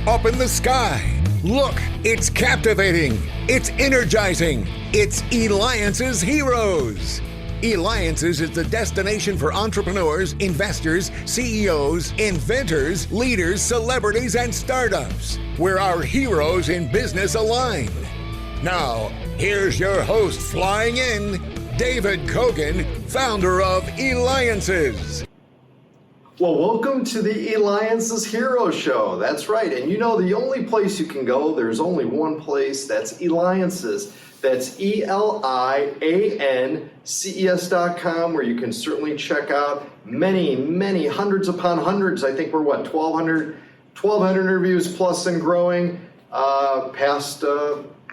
up in the sky. Look, it's captivating. It's energizing. It's Eliances Heroes. Eliances is the destination for entrepreneurs, investors, CEOs, inventors, leaders, celebrities, and startups, where our heroes in business align. Now, here's your host flying in, David Kogan, founder of Eliances. Well, welcome to the Eliances Hero Show. That's right. And you know, the only place you can go, there's only one place, that's Eliances. That's Eliances.com, where you can certainly check out many, hundreds upon hundreds. I think we're 1,200 interviews plus and growing, past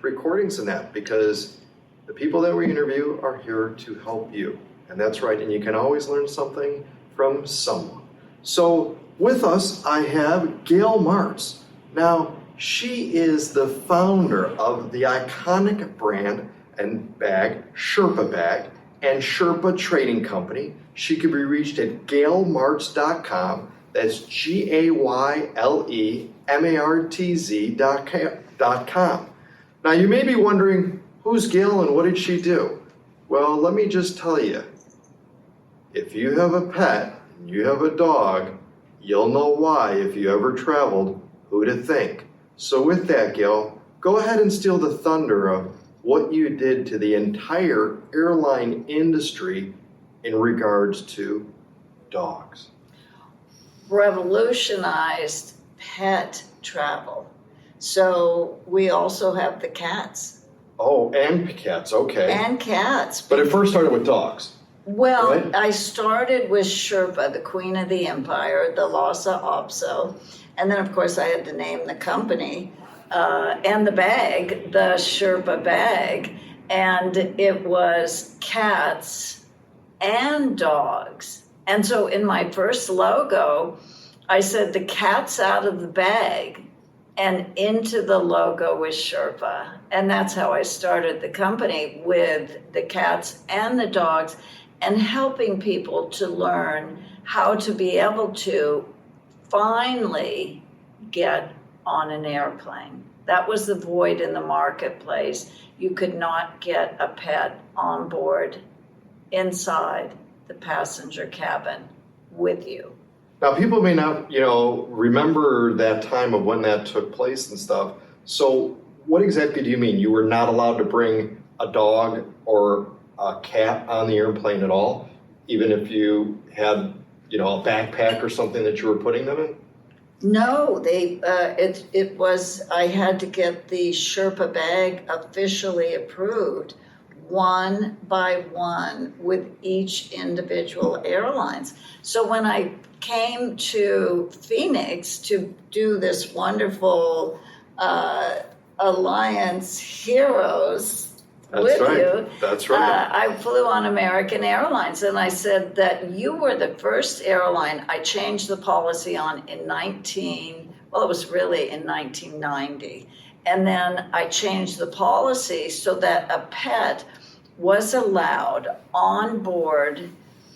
recordings in that, because the people that we interview are here to help you. And that's right. And you can always learn something from someone. So with us, I have Gayle Martz. Now, she is the founder of the iconic brand and bag, Sherpa bag, and Sherpa Trading Company. She can be reached at GayleMartz.com. That's GayleMartz.com. Now, you may be wondering, who's Gayle and what did she do? Well, let me just tell you, if you have a pet, you have a dog, you'll know why if you ever traveled, who to think. So with that, Gayle, go ahead and steal the thunder of what you did to the entire airline industry in regards to dogs. Revolutionized pet travel. So we also have the cats. Oh, and cats, okay. And cats. But it first started with dogs. Well, right? I started with Sherpa, the Queen of the Empire, the Lhasa Apso. And then, of course, I had to name the company and the bag, the Sherpa bag. And it was cats and dogs. And so in my first logo, I said the cat's out of the bag and into the logo with Sherpa. And that's how I started the company, with the cats and the dogs, and helping people to learn how to be able to finally get on an airplane. That was the void in the marketplace. You could not get a pet on board inside the passenger cabin with you. Now, people may not, remember that time of when that took place and stuff. So what exactly do you mean? You were not allowed to bring a dog or a cat on the airplane at all, even if you had, a backpack or something that you were putting them in? No, it was, I had to get the Sherpa bag officially approved one by one with each individual airlines. So when I came to Phoenix to do this wonderful Alliance Heroes with you. That's right. I flew on American Airlines, and I said that you were the first airline I changed the policy on it was really in 1990. And then I changed the policy so that a pet was allowed on board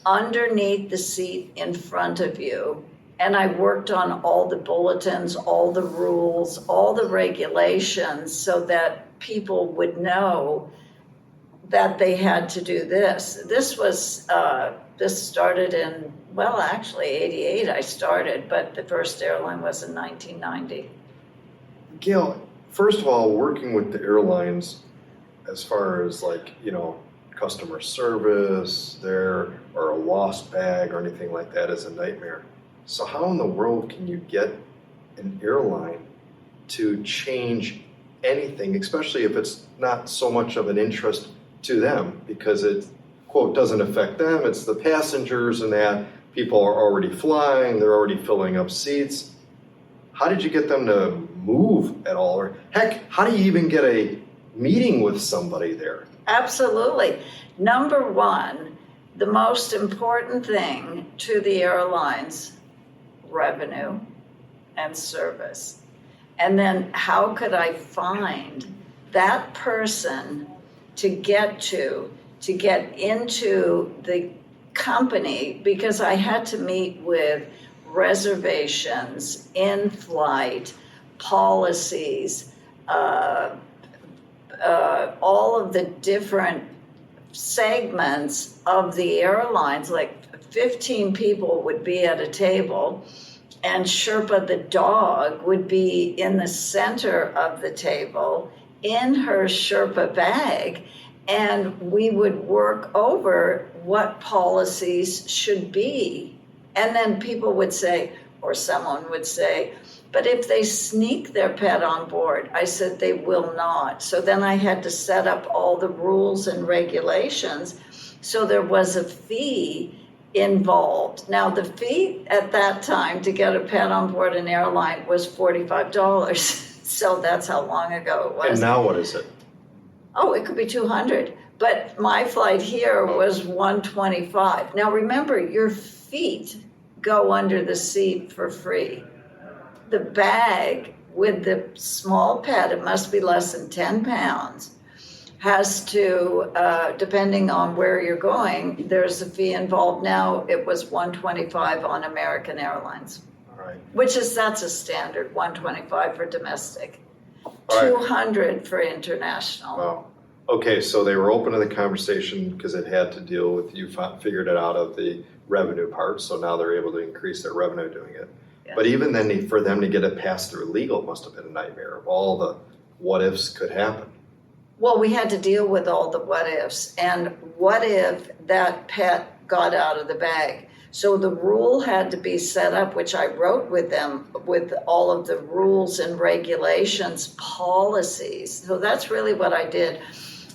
underneath the seat in front of you. And I worked on all the bulletins, all the rules, all the regulations, so that people would know that they had to do this. This started in, actually 88 I started, but the first airline was in 1990. Gayle, first of all, working with the airlines, as far as customer service there, or a lost bag or anything like that, is a nightmare. So how in the world can you get an airline to change anything, especially if it's not so much of an interest to them, because it, quote, doesn't affect them, it's the passengers, and that people are already flying, they're already filling up seats. How did you get them to move at all? Or heck, how do you even get a meeting with somebody there? Absolutely. Number one, the most important thing to the airlines, revenue and service. And then how could I find that person to get into the company, because I had to meet with reservations, in flight, policies, all of the different segments of the airlines, like 15 people would be at a table, and Sherpa the dog would be in the center of the table in her Sherpa bag, and we would work over what policies should be. And then people would say, or someone would say, but if they sneak their pet on board, I said they will not. So then I had to set up all the rules and regulations. So there was a fee involved. Now the fee at that time to get a pet on board an airline was $45. So that's how long ago it was. And now what is it? Oh, it could be 200. But my flight here was 125. Now remember, your feet go under the seat for free. The bag with the small pet, it must be less than 10 pounds, has to, depending on where you're going, there's a fee involved. Now it was $125 on American Airlines. All right. That's a standard, $125 for domestic, All right. $200 for international. Wow. Okay, so they were open to the conversation because it had to deal with, you figured it out of the revenue part, so now they're able to increase their revenue doing it. Yeah. But even then, for them to get it passed through legal must have been a nightmare of all the what ifs could happen. Well, we had to deal with all the what ifs. And what if that pet got out of the bag? So the rule had to be set up, which I wrote with them, with all of the rules and regulations, policies. So that's really what I did,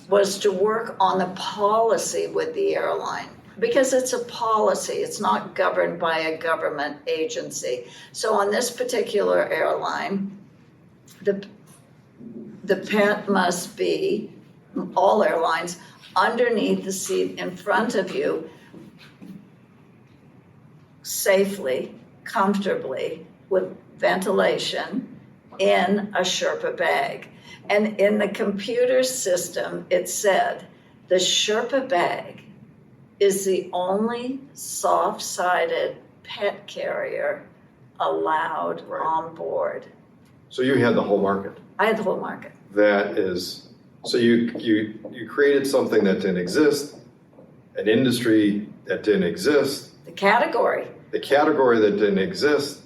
was to work on the policy with the airline. Because it's a policy, it's not governed by a government agency. So on this particular airline, the pet must be, all airlines, underneath the seat in front of you, safely, comfortably, with ventilation, in a Sherpa bag. And in the computer system, it said, the Sherpa bag is the only soft-sided pet carrier allowed on board. So you had the whole market. I had the whole market. That is, so you created something that didn't exist, an industry that didn't exist, The category. the category that didn't exist,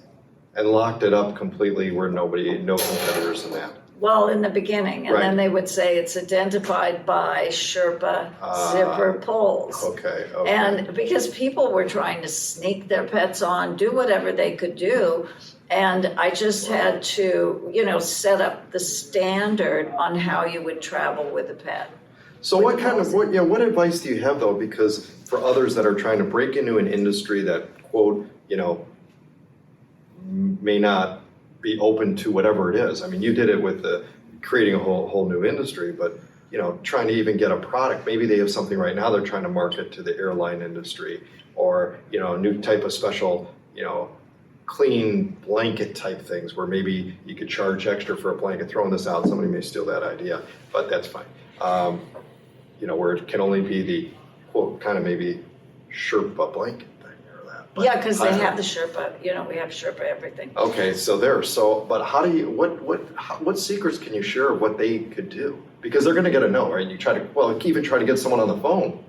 and locked it up completely where no competitors in that. Well, in the beginning, and Right. then they would say it's identified by Sherpa zipper pulls. Okay. And because people were trying to sneak their pets on, do whatever they could do, and I just had to, set up the standard on how you would travel with a pet. So what advice do you have though? Because for others that are trying to break into an industry that, quote, may not be open to whatever it is. I mean, you did it with creating a whole new industry, but trying to even get a product. Maybe they have something right now they're trying to market to the airline industry, or a new type of special, clean blanket type things where maybe you could charge extra for a blanket. Throwing this out, somebody may steal that idea, but that's fine. Where it can only be the quote kind of maybe Sherpa blanket thing or that. But Yeah, because they have the Sherpa. We have Sherpa everything. Okay, but how do you, what secrets can you share of what they could do? Because they're going to get a no, right? You even try to get someone on the phone.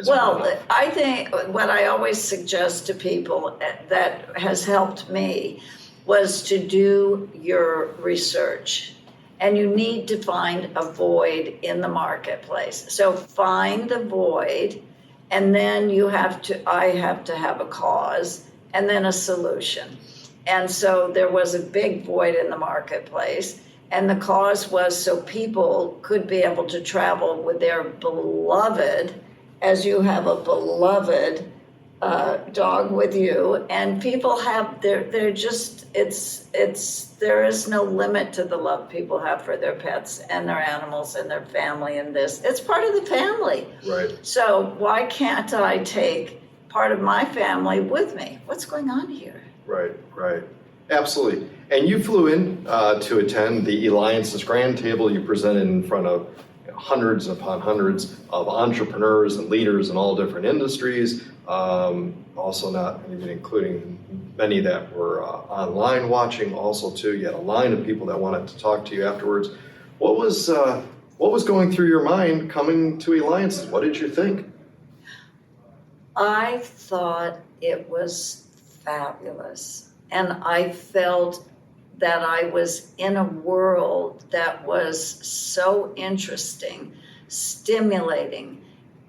Well, I think what I always suggest to people that has helped me was to do your research. And you need to find a void in the marketplace. So find the void, and then I have to have a cause, and then a solution. And so there was a big void in the marketplace, and the cause was so people could be able to travel with their beloved, as you have a beloved dog with you, and people have they're just there is no limit to the love people have for their pets and their animals and their family, and it's part of the family. Right. So why can't I take part of my family with me? What's going on here? Right. Absolutely. And you flew in to attend the Eliances GRANDtable. You presented in front of hundreds upon hundreds of entrepreneurs and leaders in all different industries, also not even including many that were online watching also too. You had a line of people that wanted to talk to you afterwards. What was going through your mind coming to Eliances? What did you think? I thought it was fabulous, and I felt that I was in a world that was so interesting, stimulating,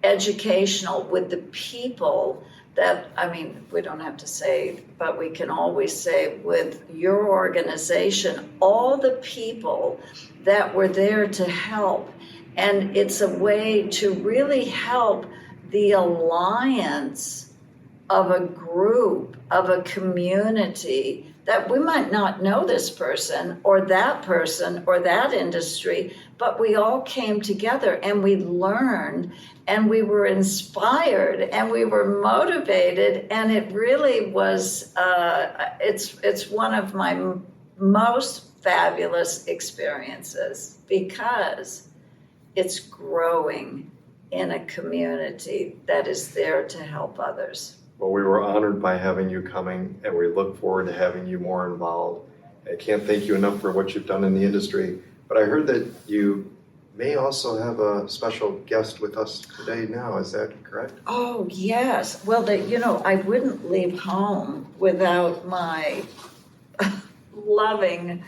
educational, with the people that, I mean, we don't have to say, but we can always say with your organization, all the people that were there to help. And it's a way to really help the alliance of a group, of a community, that we might not know this person or that industry, but we all came together and we learned and we were inspired and we were motivated, and it really was, it's one of my most fabulous experiences because it's growing in a community that is there to help others. Well, we were honored by having you coming, and we look forward to having you more involved. I can't thank you enough for what you've done in the industry, but I heard that you may also have a special guest with us today now. Is that correct? Oh, yes. Well, I wouldn't leave home without my loving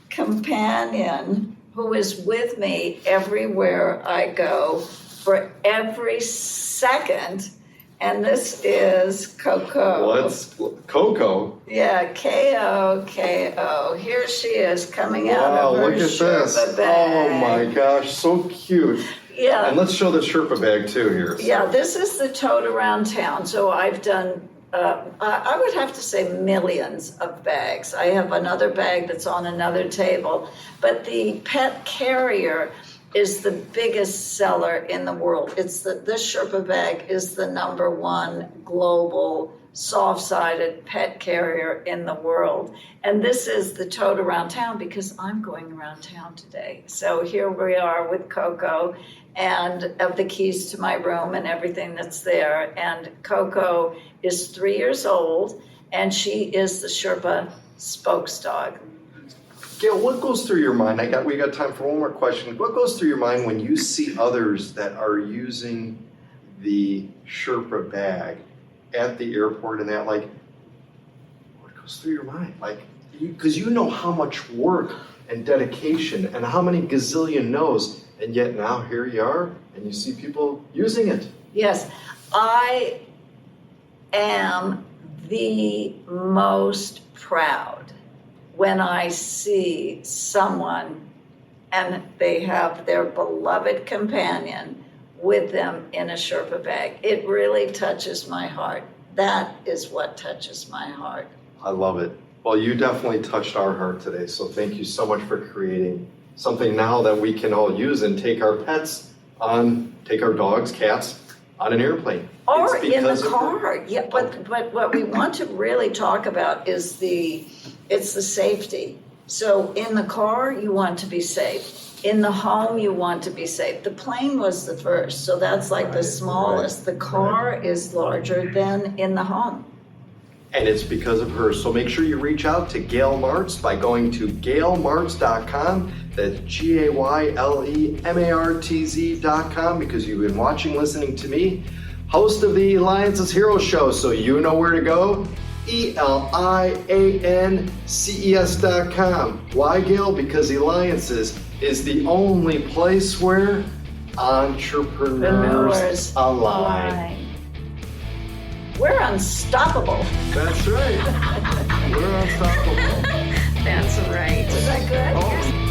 companion who is with me everywhere I go for every second. And this is Coco. What's Coco? Yeah, K-O-K-O. Here she is coming out Wow, of her look at this. Sherpa bag. Oh my gosh, so cute. Yeah. And let's show the Sherpa bag too here. So. Yeah, this is the tote around town. So I've done, I would have to say millions of bags. I have another bag that's on another table. But the pet carrier is the biggest seller in the world. This Sherpa bag is the #1 global soft-sided pet carrier in the world. And this is the tote around town because I'm going around town today. So here we are with Coco and of the keys to my room and everything that's there. And Coco is 3 years old and she is the Sherpa spokes dog. Gayle, what goes through your mind? We got time for one more question. What goes through your mind when you see others that are using the Sherpa bag at the airport and that, like, what goes through your mind? Like, because you know how much work and dedication and how many gazillion no's, and yet now here you are and you see people using it. Yes, I am the most proud when I see someone and they have their beloved companion with them in a Sherpa bag. It really touches my heart. That is what touches my heart. I love it. Well, you definitely touched our heart today, so thank you so much for creating something now that we can all use and take our pets on, take our dogs, cats, on an airplane. Or in the car. Yeah, but what we want to really talk about is the safety. So in the car, you want to be safe. In the home, you want to be safe. The plane was the first, so that's like the smallest. The car is larger than in the home. And it's because of her. So make sure you reach out to Gayle Martz by going to Gayle.Martz.com. That's GAYLEMARTZ.com, because you've been watching, listening to me, host of the Eliances Hero Show, so you know where to go. ELIANCES.com. Why, Gayle? Because Eliances is the only place where entrepreneurs align. We're unstoppable. That's right. We're unstoppable. That's right. Is that good? Oh.